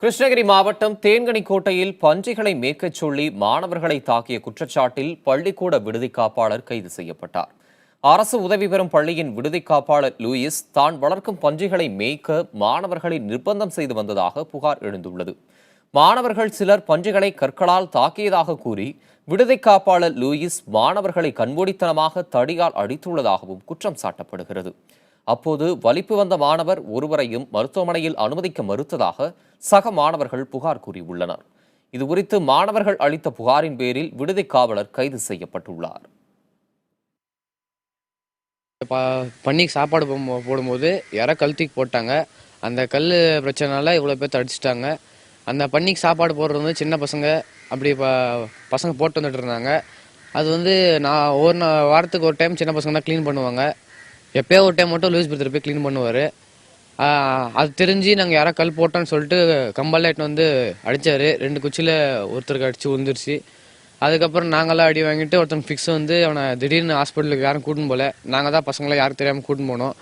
கிருஷ்ணகிரி மாவட்டம் தேன்கனிக்கோட்டையில் பன்றிகளை மேய்க்கச் சொல்லி மாணவர்களை தாக்கிய குற்றச்சாட்டில் பள்ளிக்கூட விடுதி காப்பாளர் கைது செய்யப்பட்டார். அரசு உதவி பெறும் பள்ளியின் விடுதி காப்பாளர் லூயிஸ் தான் வளர்க்கும் பன்றிகளை மேய்க்க மாணவர்களை நிர்பந்தம் செய்து வந்ததாக புகார் எழுந்துள்ளது. மாணவர்கள் சிலர் பன்றிகளை கற்களால் தாக்கியதாக கூறி விடுதி காப்பாளர் லூயிஸ் மாணவர்களை கண்மூடித்தனமாக தடியால் அடித்துள்ளதாகவும் குற்றம் சாட்டப்படுகிறது. அப்போது வலிப்பு வந்த மாணவர் ஒருவரையும் மருத்துவமனையில் அனுமதிக்க மறுத்ததாக சக மாணவர்கள் புகார் கூறியுள்ளனர். இதுகுறித்து மாணவர்கள் அளித்த புகாரின் பேரில் விடுதி காவலர் கைது செய்யப்பட்டுள்ளார். பன்னிக்கு சாப்பாடு போடும்போது யாரோ கழுத்துக்கு போட்டாங்க. அந்த கல் பிரச்சனைனால இவ்வளோ பேர்த்து அடிச்சிட்டாங்க. அந்த பன்னிக்கு சாப்பாடு போடுறது வந்து சின்ன பசங்க அப்படி பசங்க போட்டு வந்துட்டு இருந்தாங்க. அது வந்து நான் வாரத்துக்கு ஒரு டைம் சின்ன பசங்க தான் க்ளீன் பண்ணுவாங்க. எப்போயோ ஒரு டைம் மட்டும் லூயிஸ் பிரதர் போய் க்ளீன் பண்ணுவார். அது தெரிஞ்சு நாங்கள் யாரோ கல் போட்டோன்னு சொல்லிட்டு கம்பெல்லாம் எட்டு வந்து அடித்தார். 2 குச்சியில் ஒருத்தருக்கு அடித்து விழுந்துருச்சு. அதுக்கப்புறம் நாங்களாம் அடி வாங்கிட்டு ஒருத்தன் ஃபிக்ஸ் வந்து அவனை திடீர்னு ஹாஸ்பிட்டலுக்கு யாரும் கூட்டின்னு போகல. நாங்கள் தான் பசங்களாம் யாரும் தெரியாமல் கூட்டின்னு போனோம்.